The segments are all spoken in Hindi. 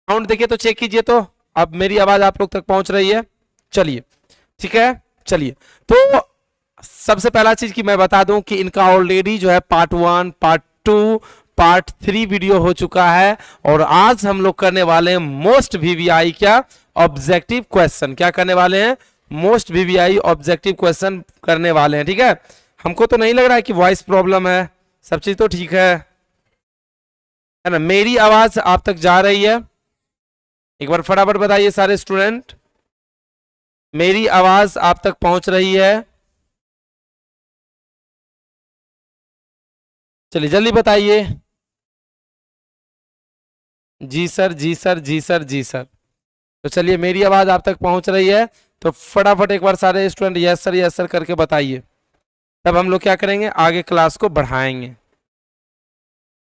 साउंड देखिए तो चेक कीजिए तो अब मेरी आवाज आप लोग तक पहुंच रही है। चलिए ठीक है। चलिए तो सबसे पहला चीज कि मैं बता दूं कि इनका ऑलरेडी जो है पार्ट 1 पार्ट 2 पार्ट 3 वीडियो हो चुका है और आज हम लोग करने वाले हैं मोस्ट वीवीआई क्या ऑब्जेक्टिव क्वेश्चन। क्या करने वाले हैं? मोस्ट वीवीआई ऑब्जेक्टिव क्वेश्चन करने वाले हैं। ठीक है, हमको तो नहीं लग रहा है कि वॉइस प्रॉब्लम है, सब चीज तो ठीक है ना? मेरी आवाज आप तक जा रही है? एक बार फटाफट बताइए सारे स्टूडेंट, मेरी आवाज आप तक पहुंच रही है? चलिए जल्दी बताइए। जी सर, जी सर, जी सर, जी सर। तो चलिए मेरी आवाज आप तक पहुंच रही है तो फटाफट एक बार सारे स्टूडेंट यस सर करके बताइए, तब हम लोग क्या करेंगे, आगे क्लास को बढ़ाएंगे।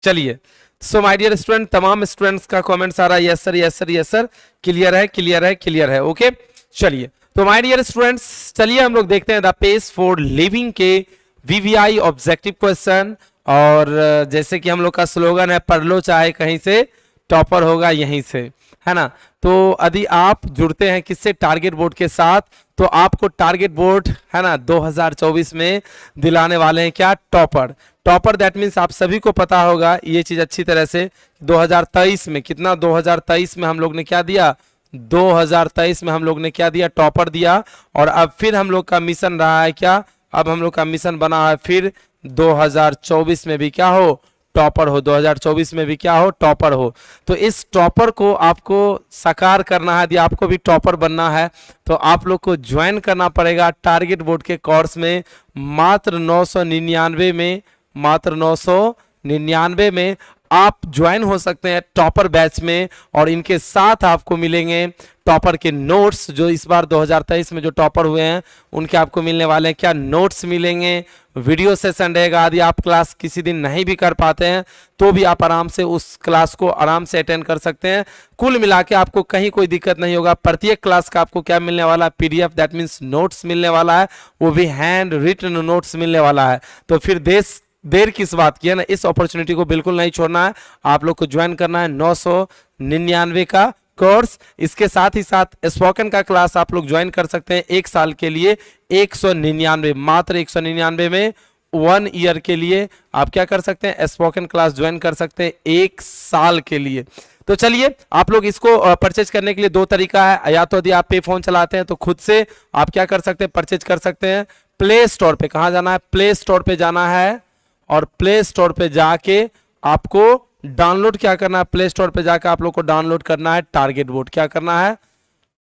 चलिए सो माय डियर स्टूडेंट, तमाम स्टूडेंट्स का कमेंट सारा yes sir, yes sir, yes sir, clear है, क्लियर है, क्लियर है। ओके चलिए तो माय डियर स्टूडेंट्स, चलिए हम लोग देखते हैं द पेज फॉर लिविंग के वीवीआई ऑब्जेक्टिव क्वेश्चन। और जैसे कि हम लोग का स्लोगन है, पढ़ लो चाहे कहीं से, टॉपर होगा यहीं से, है ना? तो यदि आप जुड़ते हैं किससे, टारगेट बोर्ड के साथ, तो आपको टारगेट बोर्ड है ना 2024 में दिलाने वाले हैं क्या, टॉपर। टॉपर दैट मीन्स आप सभी को पता होगा ये चीज अच्छी तरह से, 2023 में कितना, 2023 में हम लोग ने क्या दिया, 2023 में हम लोग ने क्या दिया, टॉपर दिया। और अब फिर हम लोग का मिशन रहा है क्या, अब हम लोग का मिशन बना है फिर 2024 में भी क्या हो, टॉपर हो, 2024 में भी क्या हो, टॉपर हो। तो इस टॉपर को आपको साकार करना है, यदि आपको भी टॉपर बनना है तो आप लोग को ज्वाइन करना पड़ेगा टारगेट बोर्ड के कोर्स में। मात्र 999 में, मात्र 999 में आप ज्वाइन हो सकते हैं टॉपर बैच में। और इनके साथ आपको मिलेंगे टॉपर के नोट्स, जो इस बार 2023 में जो टॉपर हुए हैं उनके आपको मिलने वाले हैं क्या, नोट्स मिलेंगे। वीडियो सेशन रहेगा, यदि आप क्लास किसी दिन नहीं भी कर पाते हैं तो भी आप आराम से उस क्लास को आराम से अटेंड कर सकते हैं। कुल मिला के आपको कहीं कोई दिक्कत नहीं होगा। प्रत्येक क्लास का आपको क्या मिलने वाला है, पीडीएफ दैट मीन्स नोट्स मिलने वाला है, वो भी हैंड रिटन नोट्स मिलने वाला है। तो फिर देर किस बात की है ना, इस अपॉर्चुनिटी को बिल्कुल नहीं छोड़ना है, आप लोग को ज्वाइन करना है 999 का कोर्स। इसके साथ ही साथ स्पोकन का क्लास आप लोग ज्वाइन कर सकते हैं 1 साल के लिए, 199, मात्र 199 में 1 ईयर के लिए आप क्या कर सकते हैं, स्पोकन क्लास ज्वाइन कर सकते हैं 1 साल के लिए। तो चलिए आप लोग इसको परचेज करने के लिए 2 तरीका है, या तो यदि आप पे फोन चलाते हैं तो खुद से आप क्या कर सकते हैं, परचेज कर सकते हैं प्ले स्टोर पे। कहाँ जाना है, प्ले स्टोर पे जाना है और प्ले स्टोर पे जाके आपको डाउनलोड क्या करना है, प्ले स्टोर पे जाकर आप लोग को डाउनलोड करना है टारगेट बोर्ड। क्या करना है,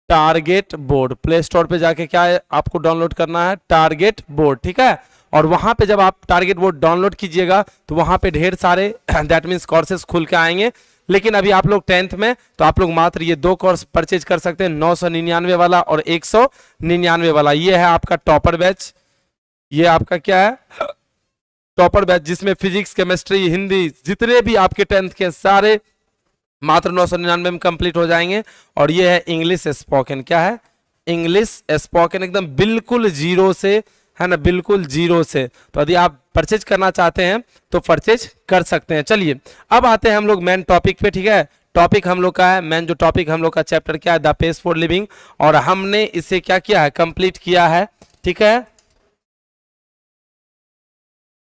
टारगेट बोर्ड। प्ले स्टोर पे जाके क्या है, आपको डाउनलोड करना है टारगेट बोर्ड। ठीक है, और वहां पे जब आप टारगेट बोर्ड डाउनलोड कीजिएगा तो वहां पे ढेर सारे दैट मीन्स कोर्सेज खुल के आएंगे। लेकिन अभी आप लोग 10th में, तो आप लोग मात्र ये 2 कोर्स परचेज कर सकते हैं, 999 वाला और 199 वाला। ये है आपका टॉपर बैच, ये आपका क्या है, टॉपर बैच, जिसमें फिजिक्स, केमिस्ट्री, हिंदी, जितने भी आपके 10th के सारे मात्र 999 में कंप्लीट हो जाएंगे। और ये है इंग्लिश स्पोकन, क्या है, इंग्लिश स्पोकन, एकदम बिल्कुल जीरो से, है ना, बिल्कुल जीरो से। तो यदि आप परचेज करना चाहते हैं तो परचेज कर सकते हैं। चलिए अब आते हैं हम लोग मेन टॉपिक पे। ठीक है, टॉपिक हम लोग का है, मेन जो टॉपिक हम लोग का चैप्टर क्या है, द पेज फॉर लिविंग, और हमने इसे क्या किया है, कंप्लीट किया है। ठीक है,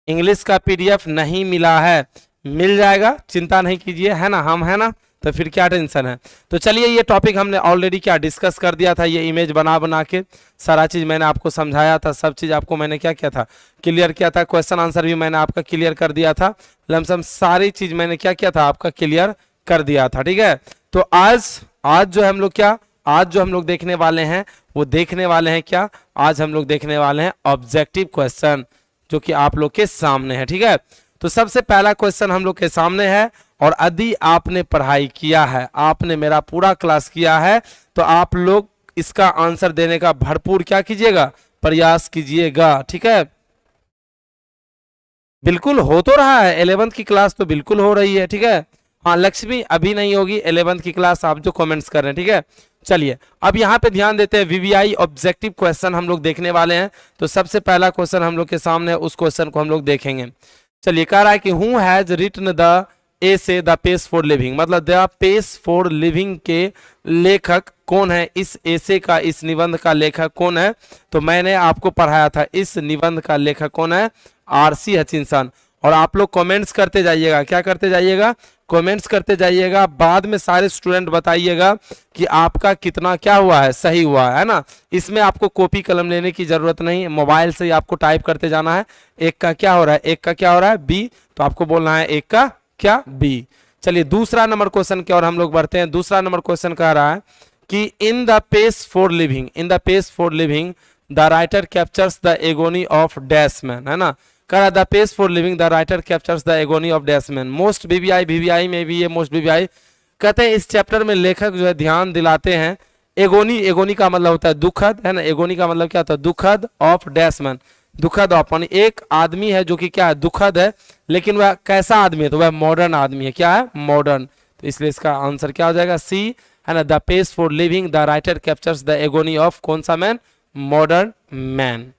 इंग्लिश का पीडीएफ नहीं मिला है, मिल जाएगा, चिंता नहीं कीजिए, है ना, हम है ना, तो फिर क्या टेंशन है। तो चलिए ये टॉपिक हमने ऑलरेडी क्या डिस्कस कर दिया था, ये इमेज बना बना के सारा चीज मैंने आपको समझाया था, सब चीज आपको मैंने क्या किया था, क्लियर किया था। क्वेश्चन आंसर भी मैंने आपका क्लियर कर दिया था, लमसम सारी चीज मैंने क्या किया था, आपका क्लियर कर दिया था। ठीक है, तो आज जो हम लोग क्या, आज जो हम लोग देखने वाले हैं वो देखने वाले हैं क्या, आज हम लोग देखने वाले हैं ऑब्जेक्टिव क्वेश्चन, जो कि आप लोग के सामने है। ठीक है, तो सबसे पहला क्वेश्चन हम लोग के सामने है, और यदि आपने पढ़ाई किया है, आपने मेरा पूरा क्लास किया है, तो आप लोग इसका आंसर देने का भरपूर क्या कीजिएगा, प्रयास कीजिएगा। ठीक है, बिल्कुल हो तो रहा है, 11th की क्लास तो बिल्कुल हो रही है। ठीक है, हाँ लक्ष्मी अभी नहीं होगी 11th की क्लास, आप जो कमेंट्स कर रहे हैं। ठीक है, चलिए अब यहाँ पे ध्यान देते हैं, वीवीआई ऑब्जेक्टिव क्वेश्चन हम लोग देखने वाले हैं। तो सबसे पहला क्वेश्चन हम लोग के सामने है, उस क्वेश्चन को हम लोग देखेंगे। चलिए कह रहा है कि who has written the essay the pace for living, मतलब द पेस फॉर लिविंग के लेखक कौन है, इस एसे का, इस निबंध का लेखक कौन है, तो मैंने आपको पढ़ाया था इस निबंध का लेखक कौन है, आरसी हचिंसन। और आप लोग कमेंट्स करते जाइएगा, क्या करते जाइएगा, कमेंट्स करते जाइएगा, बाद में सारे स्टूडेंट बताइएगा कि आपका कितना क्या हुआ है, सही हुआ है ना। इसमें आपको कॉपी कलम लेने की जरूरत नहीं, मोबाइल से ही आपको टाइप करते जाना है। एक का क्या हो रहा है, एक का क्या हो रहा है, बी, तो आपको बोलना है एक का क्या, बी। चलिए दूसरा नंबर क्वेश्चन की ओर हम लोग बढ़ते हैं। दूसरा नंबर क्वेश्चन कह रहा है कि in the pace for living, in the pace for living the writer captures the agony of dash man, है ना। कह रहा the pace for living the writer captures the agony of dash man. Most VVI, VVI में भी ये मोस्ट बीबीआई कहते हैं इस चैप्टर में लेखक जो है ध्यान दिलाते हैं एगोनी, एगोनी का मतलब होता है दुखद, है ना। एगोनी का मतलब क्या होता है, दुखद ऑफ डैश मैन, दुखद ऑफ, यानी एक आदमी है जो कि क्या है, दुखद है, लेकिन वह कैसा आदमी है, तो वह मॉडर्न आदमी है, क्या है, मॉडर्न। तो इसलिए इसका आंसर क्या हो जाएगा, सी, है ना। The pace for living the writer captures the agony of कौन सा मैन, मॉडर्न मैन।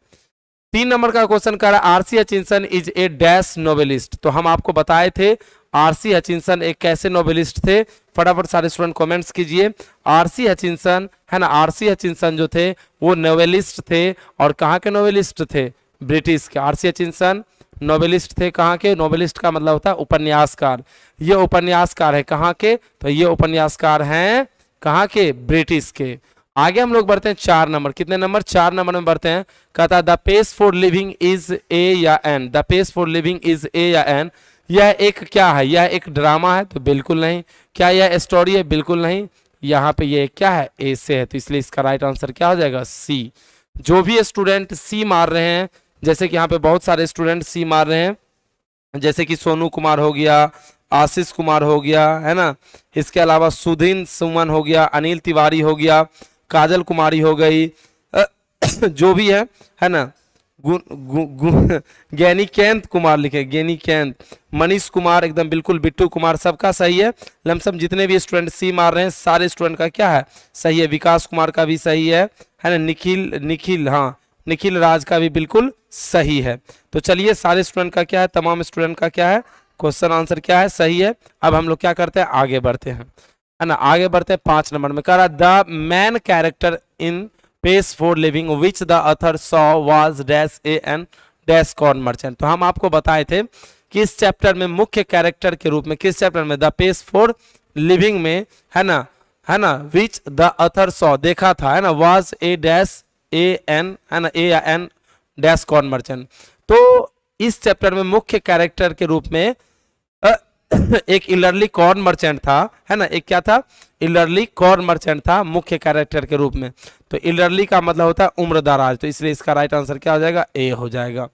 3 नंबर का क्वेश्चन कर रहा है RC Hutchinson is a dash novelist. तो हम आपको बताए थे आरसी हचिंसन एक कैसे नोवेलिस्ट थे, फटाफट सारे स्टूडेंट कमेंट्स कीजिए। आरसी हचिंसन, है ना, आरसी हचिंसन जो थे वो नोवेलिस्ट थे, और कहाँ के नोवेलिस्ट थे, ब्रिटिश के। आरसी हचिंसन नोवेलिस्ट थे, कहाँ के, नोवेलिस्ट का मतलब होता है उपन्यासकार। ये उपन्यासकार है कहाँ के, तो ये उपन्यासकार हैं कहाँ के, ब्रिटिश के। आगे हम लोग बढ़ते हैं 4 नंबर, कितने नंबर, 4 नंबर में बढ़ते हैं। कहता है the pace for living is a या an, the pace for living is a या एन, यह एक क्या है, यह एक ड्रामा है, तो बिल्कुल नहीं। क्या यह स्टोरी है, बिल्कुल नहीं। यहाँ पे ये क्या है, ए से है, तो इसलिए इसका राइट आंसर क्या हो जाएगा, सी। जो भी स्टूडेंट सी मार रहे हैं, जैसे कि यहाँ पे बहुत सारे स्टूडेंट सी मार रहे हैं, जैसे कि सोनू कुमार हो गया, आशीष कुमार हो गया, है ना, इसके अलावा सुधीन सुमन हो गया, अनिल तिवारी हो गया, काजल कुमारी हो गई, जो भी है ना, ज्ञानीकांत कुमार लिखे, ज्ञानीकांत, मनीष कुमार, एकदम बिल्कुल, बिट्टू कुमार, सबका सही है। लमसम जितने भी स्टूडेंट सी मार रहे हैं सारे स्टूडेंट का क्या है, सही है। विकास कुमार का भी सही है ना। निखिल, निखिल, हाँ, निखिल राज का भी बिल्कुल सही है। तो चलिए सारे स्टूडेंट का क्या है, तमाम स्टूडेंट का क्या है, क्वेश्चन आंसर क्या है, सही है। अब हम लोग क्या करते हैं, आगे बढ़ते हैं, है ना। आगे बढ़ते हैं 5 नंबर में। कह रहा the man character in pace for living which the author saw was dash a an dash corn merchant. तो हम आपको बताए थे कि इस चैप्टर में मुख्य कैरेक्टर के रूप में, किस चैप्टर में, द पेस फॉर लिविंग में, है ना, विच द अथर सॉ देखा था, है ना, was a dash a an, है ना, ए या एन डैश कॉर्न मर्चेंट। तो इस चैप्टर में मुख्य कैरेक्टर के रूप में एक इलरली कॉर्न मर्चेंट था, है ना, एक क्या था, इलरली कॉर्न मर्चेंट था मुख्य कैरेक्टर के रूप में। तो इलरली का मतलब होता है उम्रदराज, तो इसलिए इसका राइट आंसर क्या हो जाएगा, ए हो जाएगा।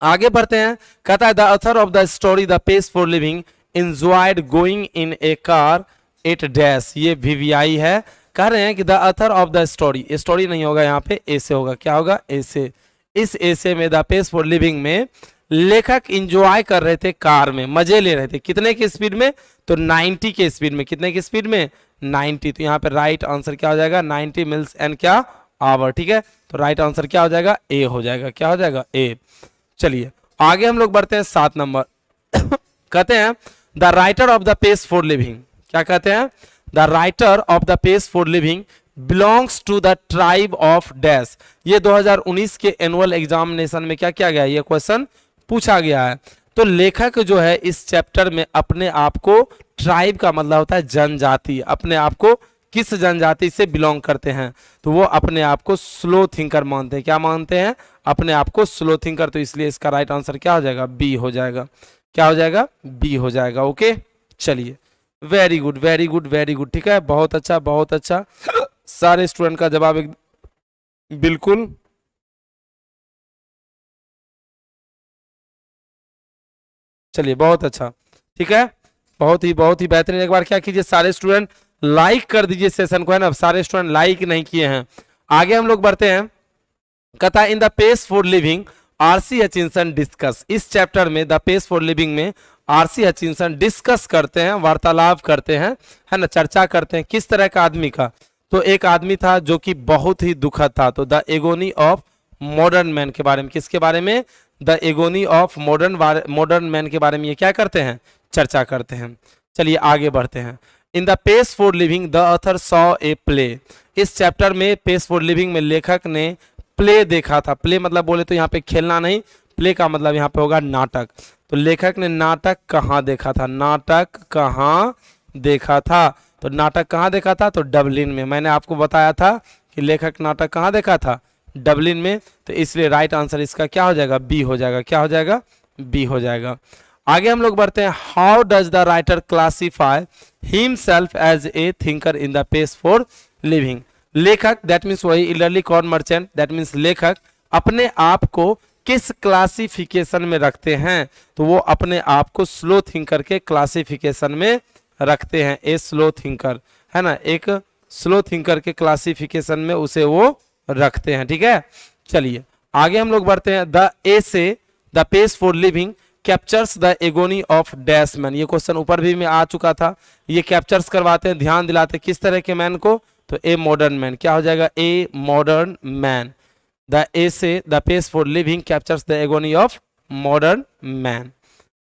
आगे बढ़ते हैं। कहता है the author of the story the pace for living enjoyed going in a car at dash, ये वीवीआई है। कह रहे हैं कि the author of the story, story नहीं होगा यहाँ पे, ए से होगा, क्या होगा, ए से। इस ए से में, द पेस फॉर लिविंग में लेखक इंजॉय कर रहे थे कार में, मजे ले रहे थे, कितने की स्पीड में, तो 90 के स्पीड में, कितने की स्पीड में, 90। तो यहाँ पे राइट आंसर क्या हो जाएगा, 90 मिल्स एंड क्या आवर, ठीक है। तो राइट आंसर क्या हो जाएगा, ए हो जाएगा, क्या हो जाएगा, ए। चलिए आगे हम लोग बढ़ते हैं 7 नंबर। कहते हैं the writer of the pace for living, क्या कहते हैं, the writer of the pace for living belongs to the tribe of dash. ये 2019 के एनुअल एग्जामिनेशन में क्या किया गया, ये क्वेश्चन पूछा गया है। तो लेखक जो है इस चैप्टर में अपने आप को, ट्राइब का मतलब होता है जनजाति, अपने आप को किस जनजाति से बिलोंग करते हैं, तो वो अपने आप को स्लो थिंकर मानते हैं, क्या मानते हैं, अपने आप को स्लो थिंकर। तो इसलिए इसका राइट आंसर क्या हो जाएगा, बी हो जाएगा, क्या हो जाएगा, बी हो जाएगा। ओके चलिए, very good, very good, very good, ठीक है, बहुत अच्छा, बहुत अच्छा। सारे स्टूडेंट का जवाब एक बिल्कुल चलिए, बहुत अच्छा, ठीक है, बहुत ही बेहतरीन। एक बार क्या कीजिए, सारे स्टूडेंट लाइक कर दीजिए सेशन को, है ना। सारे स्टूडेंट लाइक नहीं किए हैं। आगे हम लोग बढ़ते हैं। कहता in the pace for living RC Hutchinson discuss, इस चैप्टर में द पेस फॉर लिविंग में आरसी हचिंसन डिस्कस करते हैं, वार्तालाप करते हैं, है ना, चर्चा करते हैं, किस तरह का आदमी का, तो एक आदमी था जो कि बहुत ही दुखद था। तो the agony of modern man के बारे में, किसके बारे में, the agony of modern man के बारे में ये क्या करते हैं, चर्चा करते हैं। चलिए आगे बढ़ते हैं। In the pace for living the author saw a play. इस चैप्टर में पेस फॉर लिविंग में लेखक ने प्ले देखा था। प्ले मतलब बोले तो यहाँ पे खेलना नहीं, प्ले का मतलब यहाँ पे होगा नाटक। तो लेखक ने नाटक कहाँ देखा था, नाटक कहाँ देखा था, तो नाटक कहाँ देखा था, तो डबलिन में। मैंने आपको बताया था कि लेखक नाटक कहाँ देखा था, डबलिन में। तो इसलिए राइट आंसर इसका क्या हो जाएगा, बी हो जाएगा। क्या हो जाएगा, बी हो जाएगा। आगे हम लोग बढ़ते हैं। How does the writer classify himself as a thinker in the pace for living. लेखक दैट मीन्स वही इलरली कॉर्न मर्चेंट, दैट मीन्स लेखक अपने आप को किस क्लासिफिकेशन में रखते हैं, तो वो अपने आप को स्लो थिंकर के क्लासिफिकेशन में रखते हैं। ए स्लो थिंकर है ना, एक स्लो थिंकर के क्लासिफिकेशन में उसे वो रखते हैं। ठीक है, चलिए आगे हम लोग बढ़ते हैं। The essay the pace for living captures the agony of dash man. ये क्वेश्चन ऊपर भी में आ चुका था। ये कैप्चर्स करवाते हैं, ध्यान दिलाते हैं किस तरह के मैन को, तो ए मॉडर्न मैन। क्या हो जाएगा, a modern man. The essay the pace for living captures the agony of modern man.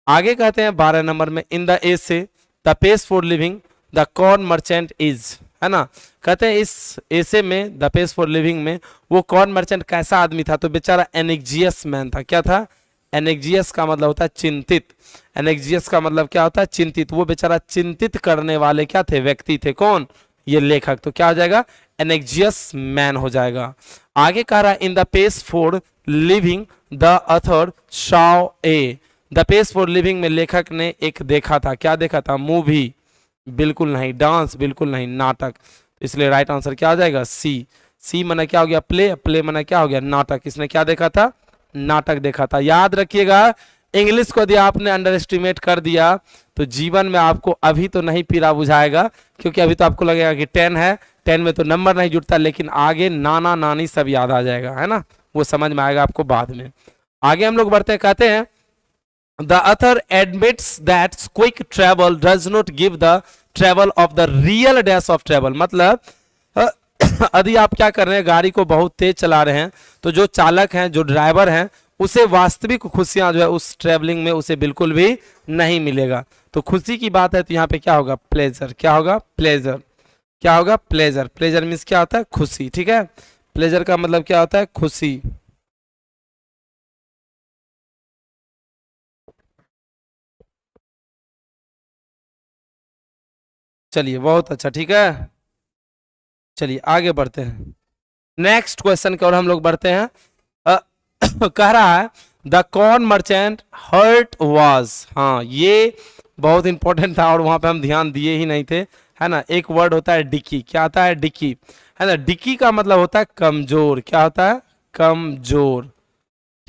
आगे कहते हैं 12 नंबर में, in the essay the pace for living the corn merchant is, है ना। कहते हैं इस एसे में द पेस फॉर लिविंग में वो कॉर्न मर्चेंट कैसा आदमी था, तो बेचारा एनेक्जियस मैन था। क्या था, एनेक्जियस का मतलब होता है चिंतित। एनेक्जियस का मतलब क्या होता है, चिंतित। वो बेचारा चिंतित करने वाले क्या थे, व्यक्ति थे। कौन, ये लेखक। तो क्या हो जाएगा, एनेक्जियस मैन हो जाएगा। आगे कह रहा है in the pace for living the author saw a. The pace for living में लेखक ने एक देखा था। क्या देखा था, मूवी बिल्कुल नहीं, डांस बिल्कुल नहीं, नाटक। इसलिए राइट आंसर क्या हो जाएगा, सी। सी मना क्या हो गया, प्ले। प्ले मना क्या हो गया, नाटक। इसने क्या देखा था, नाटक देखा था। याद रखिएगा, इंग्लिश को यदि आपने अंडर एस्टिमेट कर दिया तो जीवन में आपको अभी तो नहीं पीड़ा बुझाएगा, क्योंकि अभी तो आपको लगेगा कि 10 है, 10 में तो नंबर नहीं जुड़ता, लेकिन आगे नाना नानी सब याद आ जाएगा, है ना, वो समझ में आएगा आपको बाद में। आगे हम लोग बढ़ते हैं, कहते हैं the author admits that quick travel does not give the travel of the real dash of travel। मतलब यदि आप क्या कर रहे हैं, गाड़ी को बहुत तेज चला रहे हैं, तो जो चालक हैं, जो ड्राइवर हैं, उसे वास्तविक खुशियां जो है उस ट्रेवलिंग में उसे बिल्कुल भी नहीं मिलेगा। तो खुशी की बात है तो यहाँ पे क्या होगा, प्लेजर। क्या होगा, प्लेजर। क्या होगा, प्लेजर। प्लेजर मीन्स क्या होता है, खुशी। ठीक है, प्लेजर का मतलब क्या होता है, खुशी। चलिए बहुत अच्छा, ठीक है। चलिए आगे बढ़ते हैं नेक्स्ट क्वेश्चन की ओर हम लोग बढ़ते हैं। अ, कह रहा है the corn merchant hurt was. हाँ, ये बहुत इंपॉर्टेंट था और वहां पे हम ध्यान दिए ही नहीं थे, है ना। एक वर्ड होता है डिकी। क्या आता है, डिकी, है ना। डिकी का मतलब होता है कमजोर। क्या होता है, कमजोर।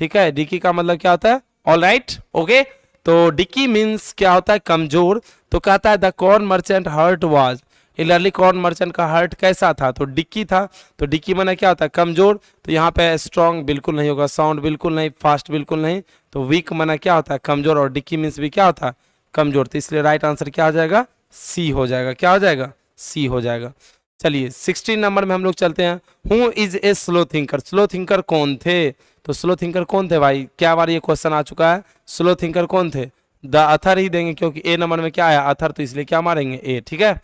ठीक है, डिकी का मतलब क्या होता है, ऑल राइट, ओके। तो डिकी मीन्स क्या होता है, कमजोर। तो कहता है the corn merchant hurt was. हिलरली कॉर्न मर्चेंट का हर्ट कैसा था, तो डिक्की था। तो डिक्की माना क्या होता है, कमजोर। तो यहाँ पे स्ट्रॉन्ग बिल्कुल नहीं होगा, साउंड बिल्कुल नहीं, फास्ट बिल्कुल नहीं। तो वीक माना क्या होता है, कमजोर। और डिक्की मीन्स भी क्या होता है, कमजोर। तो इसलिए राइट आंसर क्या हो जाएगा, सी हो जाएगा। क्या हो जाएगा, सी हो जाएगा। चलिए 16 नंबर में हम लोग चलते हैं। Who is a slow thinker. Slow thinker कौन थे, तो स्लो थिंकर कौन थे भाई, क्या बार ये क्वेश्चन आ चुका है। स्लो थिंकर कौन थे, द अथर ही देंगे, क्योंकि ए नंबर में क्या आया, अथर, तो इसलिए क्या मारेंगे, ए। ठीक है,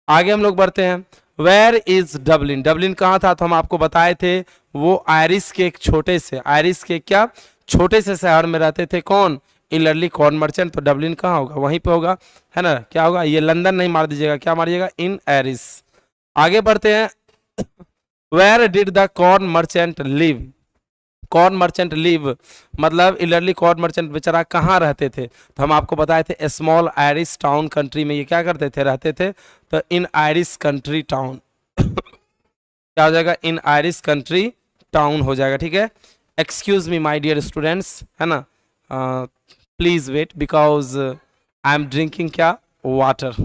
आगे हम लोग बढ़ते हैं। Where is Dublin. डबलिन कहाँ था, तो हम आपको बताए थे वो आयरिश के एक छोटे से, आयरिश के क्या छोटे से शहर में रहते थे। कौन, इलरली कॉर्न मर्चेंट। तो डबलिन कहाँ होगा, वहीं पे होगा, है ना। क्या होगा, ये लंदन नहीं मार दीजिएगा, क्या मारिएगा, इन एरिस। आगे बढ़ते हैं। Where did the corn merchant live. Corn merchant live मतलब इलरली कॉर्न मर्चेंट बेचारा कहाँ रहते थे, तो हम आपको बताए थे स्मॉल आयरिश टाउन कंट्री में ये क्या करते थे, रहते थे। तो इन आयरिश कंट्री टाउन क्या हो जाएगा, इन आयरिश कंट्री टाउन हो जाएगा। ठीक है, excuse me my dear students, है ना, please wait because I am drinking क्या, वाटर।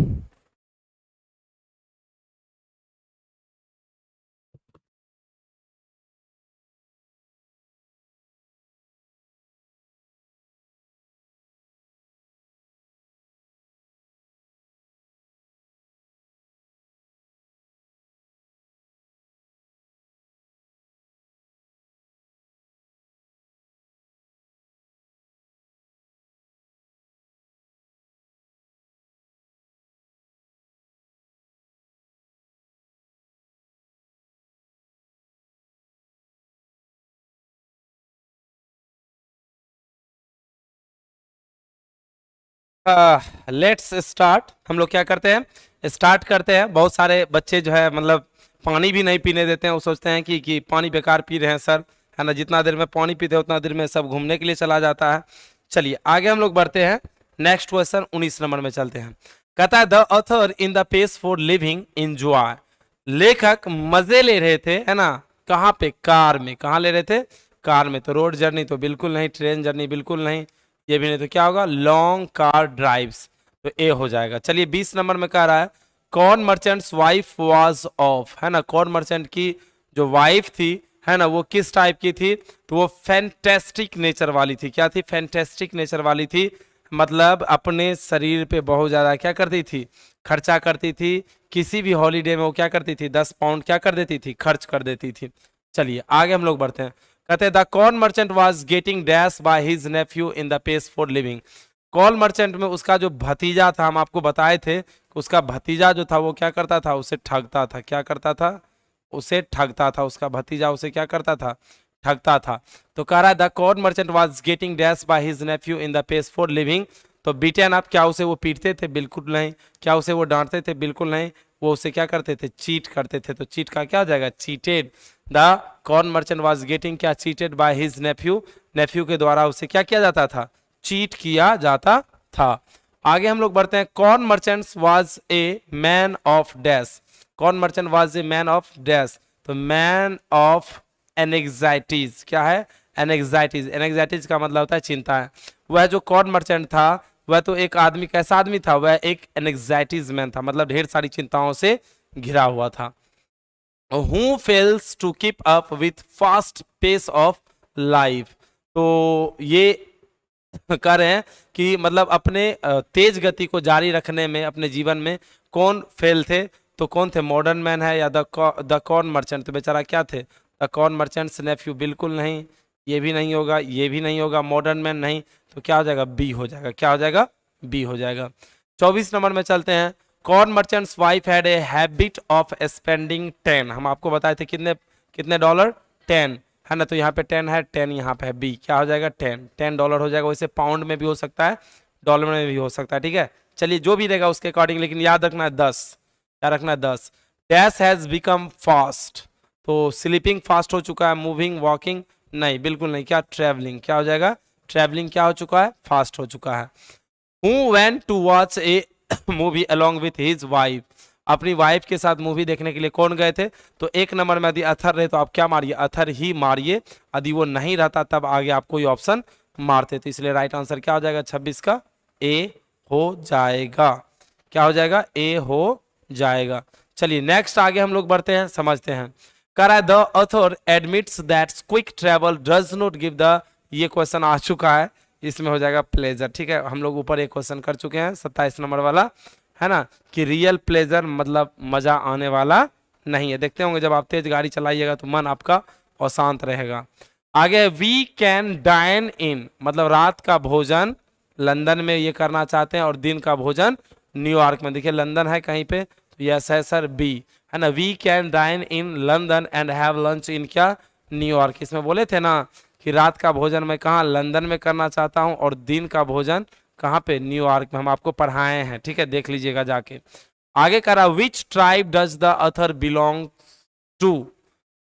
Let's start. हम लोग क्या करते हैं, स्टार्ट करते हैं। बहुत सारे बच्चे जो है मतलब पानी भी नहीं पीने देते हैं, वो सोचते हैं कि पानी बेकार पी रहे हैं सर, है ना। जितना देर में पानी पीते हैं उतना देर में सब घूमने के लिए चला जाता है। चलिए आगे हम लोग बढ़ते हैं। नेक्स्ट क्वेश्चन 19 नंबर में चलते हैं। कहता है the author in the pace for living enjoy. लेखक मजे ले रहे थे, है ना, कहाँ पे, कार में। कहाँ ले रहे थे, कार में। तो रोड जर्नी तो बिल्कुल नहीं, ट्रेन जर्नी बिल्कुल नहीं, ये भी नहीं, तो क्या होगा, लॉन्ग कार ड्राइव्स, तो ए हो जाएगा। चलिए 20 नंबर में कह रहा है कौन मर्चेंट्स वाइफ वाज ऑफ, है ना, कौन मर्चेंट की जो वाइफ थी, है ना, वो किस टाइप की थी, तो वो फैंटेस्टिक नेचर वाली थी। क्या थी, फैंटेस्टिक नेचर वाली थी, मतलब अपने शरीर पे बहुत ज्यादा क्या करती थी, खर्चा करती थी। किसी भी हॉलीडे में वो क्या करती थी, 10 पाउंड क्या कर देती थी, खर्च कर देती थी। चलिए आगे हम लोग बढ़ते हैं। कहते हैं the corn merchant was getting dash by his nephew in the pace for living. Corn merchant में उसका जो भतीजा था, हम आपको बताए थे कि उसका भतीजा जो था वो क्या करता था, उसे ठगता था। क्या करता था, उसे ठगता था। उसका भतीजा उसे क्या करता था, ठगता था। तो कह रहा है the corn merchant was getting dash by his nephew in the pace for living. तो बीटेन आप, क्या उसे वो पीटते थे, बिल्कुल नहीं। क्या उसे वो डांटते थे, बिल्कुल नहीं। वो उसे क्या करते थे, चीट करते थे। तो चीट का क्या हो जाएगा, cheated. The corn merchant was getting क्या, cheated by his nephew. Nephew के द्वारा उसे क्या किया जाता था, चीट किया जाता था। आगे हम लोग बढ़ते हैं। Corn merchants was a man of dash. Corn merchant was a man of dash. तो मैन ऑफ एनेक्साइटीज, क्या है, एनेक्साइटीज। एनेक्साइटीज का मतलब होता है चिंता है। वह जो कॉर्न मर्चेंट था वह तो एक आदमी, कैसा आदमी था, वह एक एनेक्साइटीज मैन था, मतलब ढेर सारी चिंताओं से घिरा हुआ था। Who fails to keep up with fast pace of life. तो ये कह रहे हैं कि मतलब अपने तेज गति को जारी रखने में अपने जीवन में कौन फेल थे, तो कौन थे, मॉडर्न मैन है या द कॉर्न मर्चेंट। तो बेचारा क्या थे, द कॉर्न मर्चेंट्स नेफ्यू, बिल्कुल नहीं, ये भी नहीं होगा, ये भी नहीं होगा, मॉडर्न मैन नहीं। तो क्या हो जाएगा, बी हो जाएगा। क्या हो जाएगा, बी हो जाएगा। 24 नंबर में चलते हैं। Corn merchants wife had a habit of spending 10। हम आपको बताए थे कितने कितने डॉलर, 10, है ना। तो यहाँ पे 10 है, 10 यहाँ पे है, बी क्या हो जाएगा, 10 डॉलर हो जाएगा। वैसे पाउंड में भी हो सकता है, डॉलर में भी हो सकता है, ठीक है। चलिए जो भी रहेगा उसके अकॉर्डिंग, लेकिन याद रखना है 10, क्या रखना है, 10। Dash has become fast. तो स्लीपिंग फास्ट हो चुका है, मूविंग वॉकिंग नहीं, बिल्कुल नहीं। क्या, ट्रेवलिंग, क्या हो जाएगा, ट्रेवलिंग क्या हो चुका है, फास्ट हो चुका है। Who went to watch a movie along with his wife. अपनी वाइफ के साथ मूवी देखने के लिए कौन गए थे, तो एक नंबर में यदि अथर रहे तो आप क्या मारिए, अथर ही मारिए। यदि वो नहीं रहता तब आगे आप कोई ऑप्शन मारते। तो इसलिए राइट आंसर क्या हो जाएगा, 26 का ए हो जाएगा। क्या हो जाएगा, ए हो जाएगा। चलिए नेक्स्ट आगे हम लोग बढ़ते हैं, समझते हैं। कह the author admits that quick travel does not give the, ये क्वेश्चन आ चुका है, इसमें हो जाएगा प्लेजर, ठीक है। हम लोग ऊपर एक क्वेश्चन कर चुके हैं 27 नंबर वाला, है ना, कि रियल प्लेजर मतलब मजा आने वाला नहीं है। देखते होंगे जब आप तेज गाड़ी चलाइएगा तो मन आपका अशांत रहेगा। आगे वी कैन डाइन इन, मतलब रात का भोजन लंदन में ये करना चाहते हैं और दिन का भोजन न्यूयॉर्क में। देखिए लंदन है कहीं पे, तो यस है सर, बी, है ना। We can dine in London and have lunch in क्या, न्यूयॉर्क। इसमें बोले थे ना कि रात का भोजन मैं कहाँ, लंदन में करना चाहता हूँ और दिन का भोजन कहाँ पे, न्यूयॉर्क में। हम आपको पढ़ाए हैं, ठीक है, देख लीजिएगा जाके। आगे करा which tribe does the author belong to,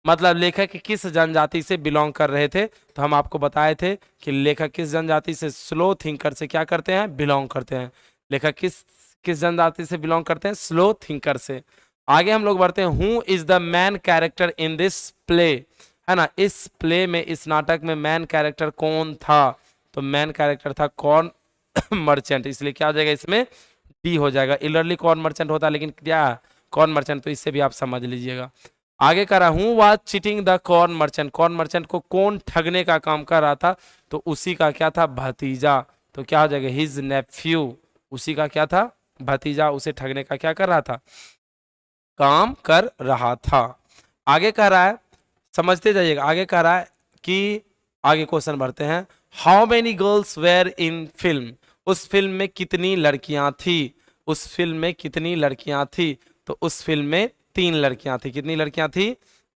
मतलब लेखक किस जनजाति से बिलोंग कर रहे थे। तो हम आपको बताए थे कि लेखक किस जनजाति से, स्लो थिंकर से क्या करते हैं, बिलोंग करते हैं। लेखक किस किस जनजाति से बिलोंग करते हैं, स्लो थिंकर से। आगे हम लोग बढ़ते हैं। Who is the man character in this play, है ना। इस प्ले में, इस नाटक में मैन कैरेक्टर कौन था, तो मैन कैरेक्टर था कौन मर्चेंट। इसलिए क्या हो जाएगा, इसमें डी हो जाएगा। इलरली कौन मर्चेंट होता, लेकिन क्या कौन मर्चेंट, तो इससे भी आप समझ लीजिएगा। आगे कह रहा हूँ was cheating the corn merchant. Corn merchant को कौन ठगने का काम कर रहा था, तो उसी का क्या था, भतीजा। तो क्या हो जाएगा, हिज नेफ्यू। उसी का क्या था, भतीजा, उसे ठगने का क्या कर रहा था, काम कर रहा था। आगे कह रहा है, समझते जाइएगा, आगे कह रहा है कि आगे क्वेश्चन बढ़ते हैं। How many girls were in film, उस फिल्म में कितनी लड़कियां थी, उस फिल्म में कितनी लड़कियां थी, तो उस फिल्म में 3 लड़कियां थी। कितनी लड़कियां थी,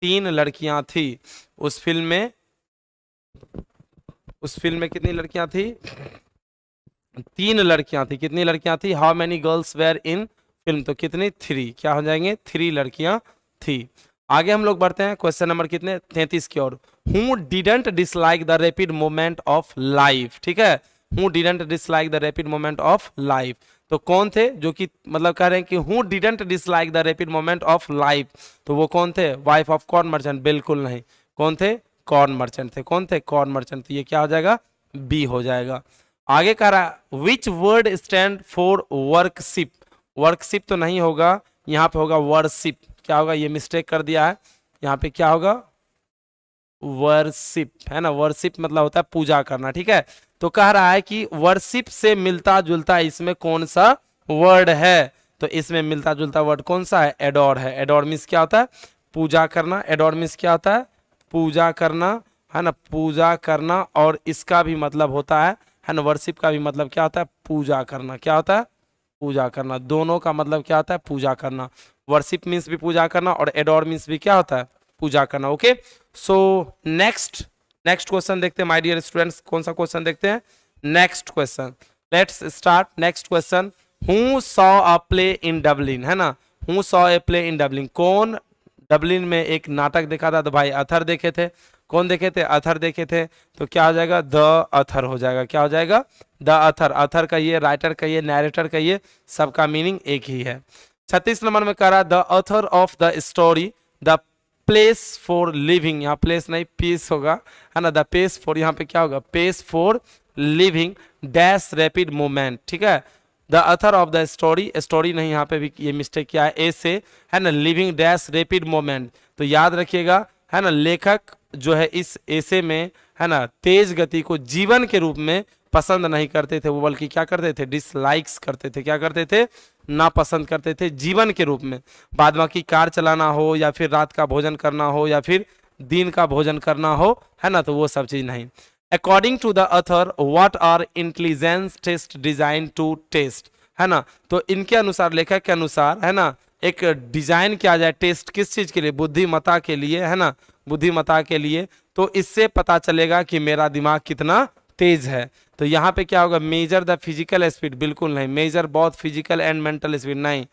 3 लड़कियां थी उस फिल्म में। उस फिल्म में कितनी लड़कियां थी, 3 लड़कियां थी। कितनी लड़कियां थी? How many girls were in film, तो कितनी? 3। क्या हो जाएंगे? 3 लड़कियां थी। आगे हम लोग बढ़ते हैं क्वेश्चन नंबर कितने? 33 की ओर। Who didn't dislike the rapid movement of life, ठीक है, who didn't dislike the rapid movement of life, तो कौन थे जो कि मतलब कह रहे हैं कि who didn't dislike the rapid movement of life, तो वो कौन थे? वाइफ ऑफ कॉर्न मर्चेंट, बिल्कुल नहीं। कौन थे? कॉर्न मर्चेंट थे। कौन थे? Corn merchant. तो ये क्या हो जाएगा? बी हो जाएगा। आगे कह रहा है which word stand for worship, worship तो नहीं होगा, यहाँ पे होगा वर्शिप। क्या होगा? ये मिस्टेक कर दिया है, यहाँ पे क्या होगा? वर्शिप, है ना, वर्शिप मतलब होता है पूजा करना, ठीक है। तो कह रहा है कि वर्शिप से मिलता जुलता इसमें कौन सा वर्ड है, तो इसमें मिलता जुलता वर्ड कौन सा है? एडोर है। एडोर मीन्स क्या होता है? पूजा करना। एडोर मीन्स क्या होता है? पूजा करना, है ना, पूजा करना। और इसका भी मतलब होता है ना, वर्शिप का भी मतलब क्या होता है? पूजा करना। क्या होता है? पूजा करना। दोनों का मतलब क्या होता है? पूजा करना। वर्शिप मीन्स भी पूजा करना और एडोर मीन्स भी क्या होता है? पूजा करना। Okay, so next next question देखते हैं माय डियर स्टूडेंट्स। कौन सा क्वेश्चन देखते हैं? Next question, let's start next question. Who saw a play in Dublin, है ना, who saw a play in Dublin, कौन डबलिन में एक नाटक देखा था? तो भाई अथर देखे थे। कौन देखे थे? अथर देखे थे। तो क्या हो जाएगा? द अथर हो जाएगा। क्या हो जाएगा? द अथर। अथर कहिए, राइटर कहिए, नैरेटर कहिए, सबका मीनिंग एक ही है। 36 नंबर में कह रहा the author of the story the place for living, यहाँ प्लेस नहीं पीस होगा, है ना, द पेस फॉर, यहाँ पे क्या होगा? Pace for living dash rapid movement, ठीक है। The author of the story, story नहीं, यहाँ पे भी ये मिस्टेक किया है, ए से, है ना, लिविंग डैश रैपिड मूवमेंट। तो याद रखिएगा, है ना, लेखक जो है इस ऐसे में, है ना, तेज गति को जीवन के रूप में पसंद नहीं करते थे, वो बल्कि क्या करते थे? डिसलाइक्स करते थे। क्या करते थे? ना पसंद करते थे जीवन के रूप में। बाद बाकी कार चलाना हो या फिर रात का भोजन करना हो या फिर दिन का भोजन करना हो, है ना, तो वो सब चीज नहीं। According to the author what are intelligence test design to test, है ना, तो इनके अनुसार, लेखक के अनुसार, है ना, एक डिजाइन किया जाए टेस्ट किस चीज के लिए? बुद्धिमत्ता के लिए, है ना, बुद्धिमत्ता के लिए। तो इससे पता चलेगा कि मेरा दिमाग कितना तेज है। तो यहाँ पे क्या होगा? मेजर द फिजिकल स्पीड, बिल्कुल नहीं। Measure both physical and mental speed, नहीं।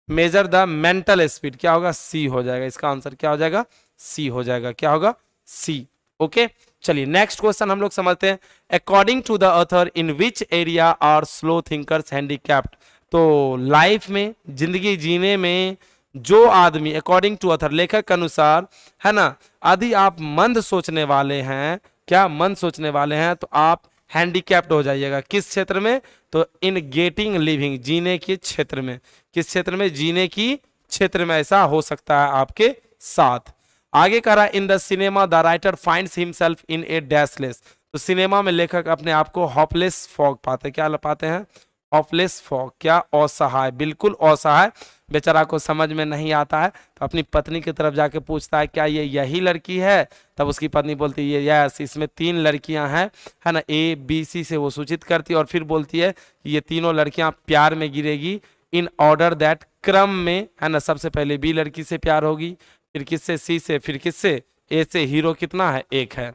मेजर द मेंटल स्पीड, क्या होगा? सी हो जाएगा। इसका आंसर क्या हो जाएगा? सी हो जाएगा। क्या होगा? सी। ओके, चलिए नेक्स्ट क्वेश्चन हम लोग समझते हैं। According to the author in which area are slow thinkers handicapped, तो लाइफ में, जिंदगी जीने में जो आदमी, अकॉर्डिंग टू ऑथर, लेखक के अनुसार, है ना, यदि आप मंद सोचने वाले हैं, क्या मंद सोचने वाले हैं, तो आप हैंडीकैप्ड हो जाइएगा। किस क्षेत्र में? तो इन गेटिंग लिविंग, जीने के क्षेत्र में। किस क्षेत्र में? जीने की क्षेत्र में ऐसा हो सकता है आपके साथ। आगे कह रहा है in the cinema the writer finds himself in a dashless, तो सिनेमा में लेखक अपने आप को होपलेस फॉग पाते हैं। क्या पाते हैं? Hopeless fog. क्या? असहाय, बिल्कुल असहाय। बेचारा को समझ में नहीं आता है तो अपनी पत्नी की तरफ जाके पूछता है क्या ये यही लड़की है? तब उसकी पत्नी बोलती है यस, इसमें 3 लड़कियां हैं, है ना, ए बी सी से वो सूचित करती है और फिर बोलती है कि ये तीनों लड़कियां प्यार में गिरेगी इन ऑर्डर दैट, क्रम में, है ना, सबसे पहले बी लड़की से प्यार होगी, फिर किससे? सी से, फिर किससे? ए से। हीरो कितना है? एक है।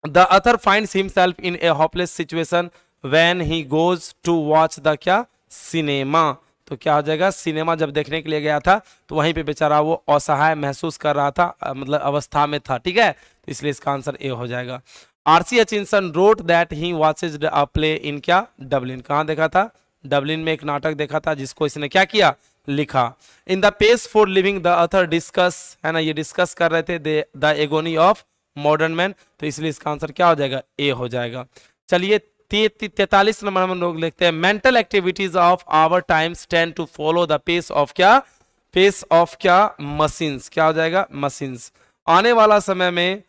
The author finds himself in a hopeless situation when he goes to watch the क्या? सिनेमा। तो क्या हो जाएगा? सिनेमा जब देखने के लिए गया था तो वहीं पे बेचारा वो असहाय महसूस कर रहा था, मतलब अवस्था में था, ठीक है, तो इसलिए इसका आंसर ए हो जाएगा। RC Hutchinson wrote that he watches a play in क्या? डबलिन। कहाँ देखा था? डबलिन में एक नाटक देखा था जिसको इसने क्या किया? लिखा। In the pace for living the author discuss, है ना, ये डिस्कस कर रहे थे the agony of modern man, तो इसलिए इसका आंसर क्या हो जाएगा? ए हो जाएगा। चलिए 43 नंबर हम लोग लिखते हैं mental activities of our times tend to follow the pace of क्या? पेस ऑफ क्या? मशीन्स। क्या हो जाएगा? मशीन्स। आने वाला समय में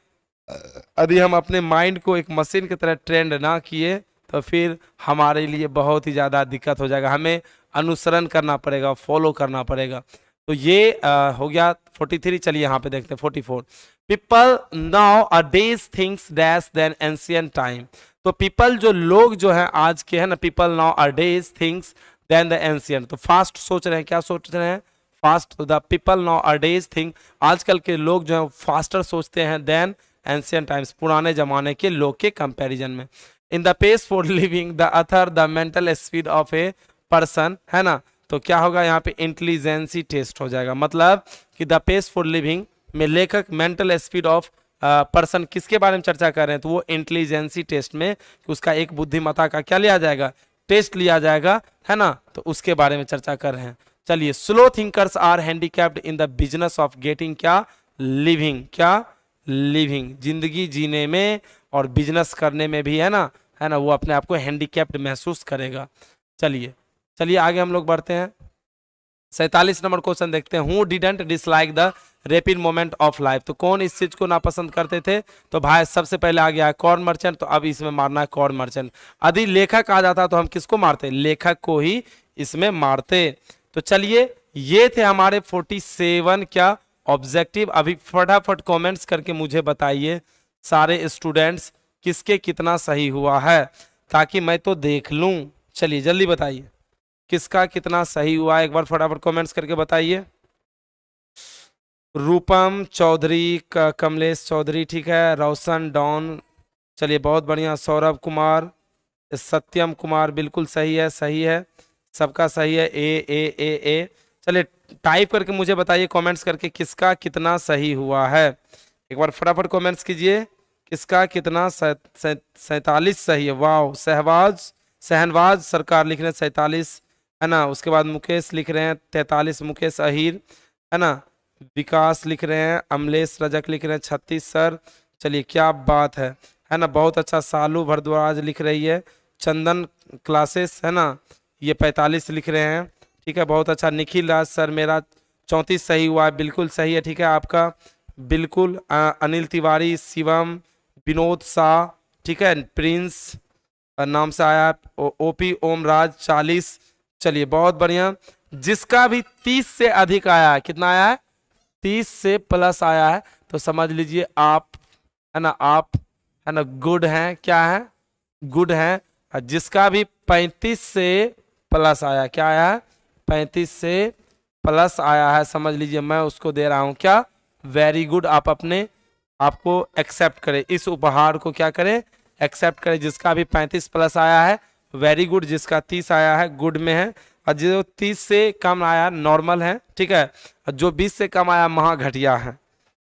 यदि हम अपने माइंड को एक मशीन की तरह ट्रेंड ना किए तो फिर हमारे लिए बहुत ही ज़्यादा दिक्कत हो जाएगा, हमें अनुसरण करना पड़ेगा, फॉलो करना पड़ेगा। तो ये हो गया 43। चलिए यहाँ पे देखते हैं 44। People nowadays thinks dash than ancient time, तो पीपल जो लोग जो है आज के, है ना, people nowadays thinks than the ancient, तो फास्ट सोच रहे हैं। क्या सोच रहे हैं? Fast. The people nowadays think, आजकल के लोग जो है फास्टर सोचते हैं देन एंशियंट टाइम्स, पुराने जमाने के लोग के कंपैरिजन में। In the pace for living the author the mental speed of a person, है ना, तो क्या होगा यहाँ पे इंटेलिजेंसी टेस्ट हो जाएगा। मतलब कि द पेस फॉर लिविंग में लेखक मेंटल स्पीड ऑफ पर्सन किसके बारे में चर्चा कर रहे हैं, तो वो इंटेलिजेंसी टेस्ट में कि उसका एक बुद्धिमत्ता का क्या लिया जाएगा, टेस्ट लिया जाएगा, है ना, तो उसके बारे में चर्चा कर रहे हैं। चलिए, slow thinkers are handicapped in the business of getting क्या, लिविंग, क्या, लिविंग, जिंदगी जीने में और बिजनेस करने में भी, है ना, वो अपने आप को हैंडीकैप्ड महसूस करेगा। चलिए आगे हम लोग बढ़ते हैं। 47 नंबर क्वेश्चन देखते हैं। Who didn't dislike the rapid moment of life, तो कौन इस चीज को नापसंद करते थे, तो भाई सबसे पहले आ गया है कॉर्न मर्चेंट, तो अब इसमें मारना है कॉर्न मर्चेंट। यदि लेखक आ जाता तो हम किसको मारते, लेखक को ही इसमें मारते। तो चलिए, ये थे हमारे 47 क्या ऑब्जेक्टिव। अभी फटाफट कमेंट्स करके मुझे बताइए सारे स्टूडेंट्स किसके कितना सही हुआ है, ताकि मैं तो देख लूं। चलिए जल्दी बताइए किसका कितना सही हुआ, एक बार फटाफट कमेंट्स करके बताइए। रूपम चौधरी, कमलेश चौधरी, ठीक है, रोशन डॉन, चलिए बहुत बढ़िया, सौरभ कुमार, सत्यम कुमार, बिल्कुल सही है, सही है, सबका सही है, ए। चलिए टाइप करके मुझे बताइए कमेंट्स करके किसका कितना सही हुआ है, एक बार फटाफट कमेंट्स कीजिए किसका कितना। 47 सही है, वाह। सहनवाज सरकार लिख रहे हैं 47, है ना, उसके बाद मुकेश लिख रहे हैं 43, मुकेश अहीर, है ना, विकास लिख रहे हैं, अमलेश रजक लिख रहे हैं 36 सर, चलिए क्या बात है ना, बहुत अच्छा। सालू भरद्वाज लिख रही है, चंदन क्लासेस, है ना, ये 45 लिख रहे हैं, ठीक है, बहुत अच्छा। निखिल राज सर मेरा 34 सही हुआ है, बिल्कुल सही है, ठीक है आपका, बिल्कुल। अनिल तिवारी, शिवम, विनोद शाह, ठीक है, प्रिंस नाम से आया, ओपी ओम राज 40, चलिए बहुत बढ़िया। जिसका भी 30 से अधिक आया है, कितना आया है, 30 से प्लस आया है, तो समझ लीजिए आप, है ना, आप, है ना, गुड हैं, क्या है, गुड हैं। जिसका भी 35 से प्लस आया, क्या आया है, 35 से प्लस आया है, समझ लीजिए मैं उसको दे रहा हूं क्या, वेरी गुड। आप अपने आपको एक्सेप्ट करें, इस उपहार को क्या करें, एक्सेप्ट करें। जिसका भी 35 प्लस आया है वेरी गुड, जिसका 30 आया है गुड में है, और जो 30 से कम आया नॉर्मल है, ठीक है, और जो 20 से कम आया महा घटिया है,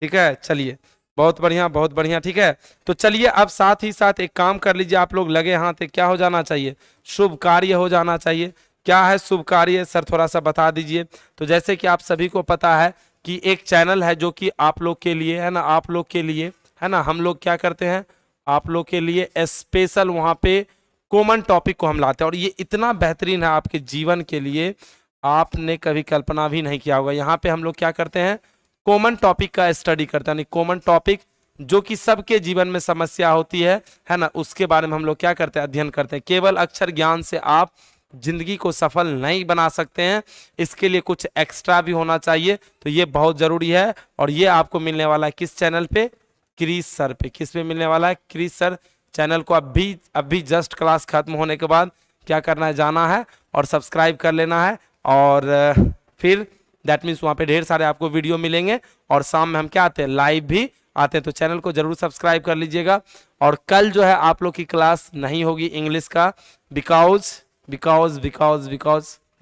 ठीक है। चलिए बहुत बढ़िया, बहुत बढ़िया, ठीक है। तो चलिए अब साथ ही साथ एक काम कर लीजिए, आप लोग लगे हाथ, क्या हो जाना चाहिए, शुभ कार्य हो जाना चाहिए। क्या है शुभ कार्य सर, थोड़ा सा बता दीजिए। तो जैसे कि आप सभी को पता है कि एक चैनल है जो कि आप लोग के लिए, है ना, आप लोग के लिए, है ना, हम लोग क्या करते हैं, आप लोग के लिए स्पेशल वहाँ पे कॉमन टॉपिक को हम लाते हैं, और ये इतना बेहतरीन है आपके जीवन के लिए, आपने कभी कल्पना भी नहीं किया होगा। यहाँ पे हम लोग क्या करते हैं, कॉमन टॉपिक का स्टडी करते हैं, कॉमन टॉपिक जो कि सबके जीवन में समस्या होती है ना, उसके बारे में हम लोग क्या करते हैं, अध्ययन करते हैं। केवल अक्षर ज्ञान से आप जिंदगी को सफल नहीं बना सकते हैं, इसके लिए कुछ एक्स्ट्रा भी होना चाहिए, तो ये बहुत जरूरी है। और ये आपको मिलने वाला है किस चैनल पे, क्रिस सर पे। किस पे मिलने वाला है, क्रिस सर चैनल को। अभी जस्ट क्लास खत्म होने के बाद क्या करना है, जाना है और सब्सक्राइब कर लेना है, और फिर दैट मीन्स वहाँ पे ढेर सारे आपको वीडियो मिलेंगे, और शाम में हम क्या आते हैं, लाइव भी आते हैं, तो चैनल को जरूर सब्सक्राइब कर लीजिएगा। और कल जो है आप लोग की क्लास नहीं होगी इंग्लिश का, बिकॉज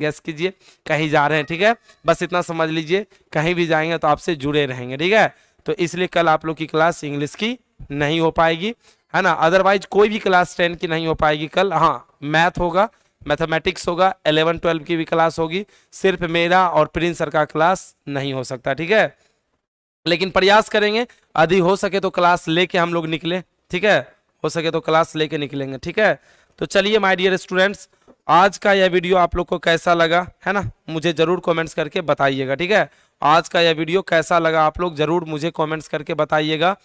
गैस कीजिए, कहीं जा रहे हैं, ठीक है, बस इतना समझ लीजिए, कहीं भी जाएंगे तो आपसे जुड़े रहेंगे, ठीक है। तो इसलिए कल आप लोग की क्लास इंग्लिश की नहीं हो पाएगी, है ना, अदरवाइज कोई भी क्लास 10 की नहीं हो पाएगी कल। हाँ, मैथ होगा, मैथमेटिक्स होगा, 11-12 की भी क्लास होगी, सिर्फ मेरा और प्रिंस सर का क्लास नहीं हो सकता, ठीक है। लेकिन प्रयास करेंगे यदि हो सके तो क्लास लेके हम लोग निकले, ठीक है, हो सके तो क्लास लेके निकलेंगे, ठीक है। तो चलिए माय डियर स्टूडेंट्स, आज का यह वीडियो आप लोग को कैसा लगा, है ना, मुझे जरूर कमेंट्स करके बताइएगा, ठीक है। आज का यह वीडियो कैसा लगा आप लोग जरूर मुझे कमेंट्स करके बताइएगा,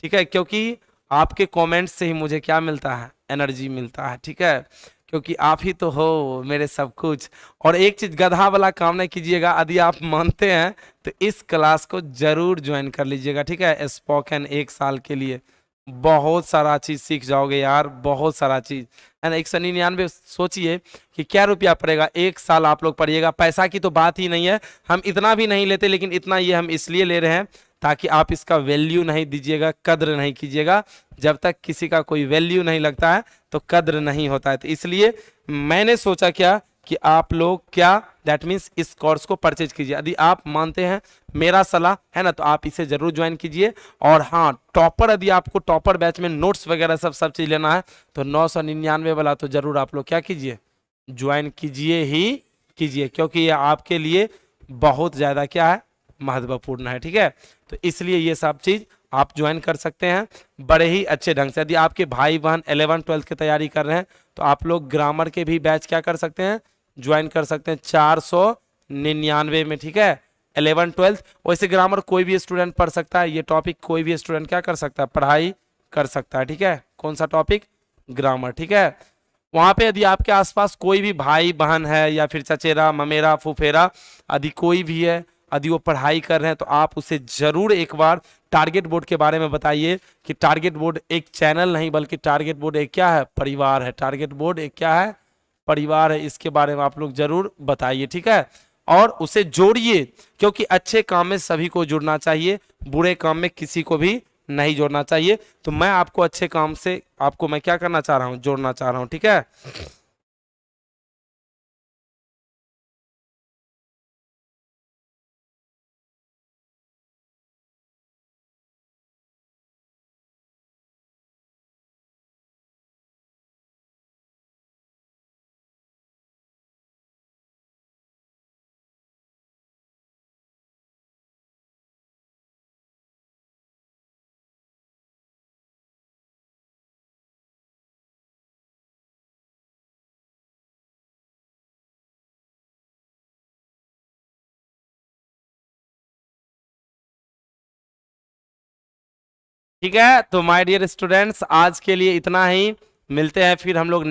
ठीक है, क्योंकि आपके कमेंट्स से ही मुझे क्या मिलता है, एनर्जी मिलता है, ठीक है, क्योंकि आप ही तो हो मेरे सब कुछ। और एक चीज, गधा वाला काम नहीं कीजिएगा, यदि आप मानते हैं तो इस क्लास को जरूर ज्वाइन कर लीजिएगा, ठीक है। स्पोकन 1 साल के लिए बहुत सारा चीज सीख जाओगे यार, बहुत सारा चीज, है ना। 199 सोचिए कि क्या रुपया पड़ेगा, 1 साल आप लोग पढ़िएगा। पैसा की तो बात ही नहीं है, हम इतना भी नहीं लेते, लेकिन इतना ये हम इसलिए ले रहे हैं ताकि आप इसका वैल्यू नहीं दीजिएगा, कद्र नहीं कीजिएगा। जब तक किसी का कोई वैल्यू नहीं लगता है तो कद्र नहीं होता है। तो इसलिए मैंने सोचा क्या कि आप लोग क्या दैट मीन्स इस कोर्स को परचेज कीजिए। यदि आप मानते हैं मेरा सलाह है ना, तो आप इसे जरूर ज्वाइन कीजिए। और हाँ, टॉपर यदि आपको टॉपर बैच में नोट्स वगैरह सब चीज लेना है तो 999 वाला तो जरूर आप लोग क्या कीजिए, ज्वाइन कीजिए ही कीजिए, क्योंकि ये आपके लिए बहुत ज़्यादा क्या है, महत्वपूर्ण है। ठीक है, तो इसलिए ये सब चीज़ आप ज्वाइन कर सकते हैं बड़े ही अच्छे ढंग से। यदि आपके भाई बहन 11 12 की तैयारी कर रहे हैं तो आप लोग ग्रामर के भी बैच क्या कर सकते हैं, ज्वाइन कर सकते हैं 499 में। ठीक है, 11 12 वैसे ग्रामर कोई भी स्टूडेंट पढ़ सकता है, ये टॉपिक कोई भी स्टूडेंट क्या कर सकता है, पढ़ाई कर सकता है। ठीक है, कौन सा टॉपिक, ग्रामर। ठीक है, वहां पे यदि आपके आसपास कोई भी भाई बहन है या फिर चचेरा ममेरा फुफेरा यदि कोई भी है, यदि वो पढ़ाई कर रहे हैं तो आप उसे जरूर एक बार टारगेट बोर्ड के बारे में बताइए कि टारगेट बोर्ड एक चैनल नहीं बल्कि टारगेट बोर्ड एक क्या है, परिवार है। टारगेट बोर्ड एक क्या है, परिवार है। इसके बारे में आप लोग जरूर बताइए। ठीक है, और उसे जोड़िए, क्योंकि अच्छे काम में सभी को जुड़ना चाहिए, बुरे काम में किसी को भी नहीं जोड़ना चाहिए। तो मैं आपको अच्छे काम से आपको मैं क्या करना चाह रहा हूं, जोड़ना चाह रहा हूं। ठीक है, ठीक है। तो माय डियर स्टूडेंट्स, आज के लिए इतना ही। मिलते हैं फिर हम लोग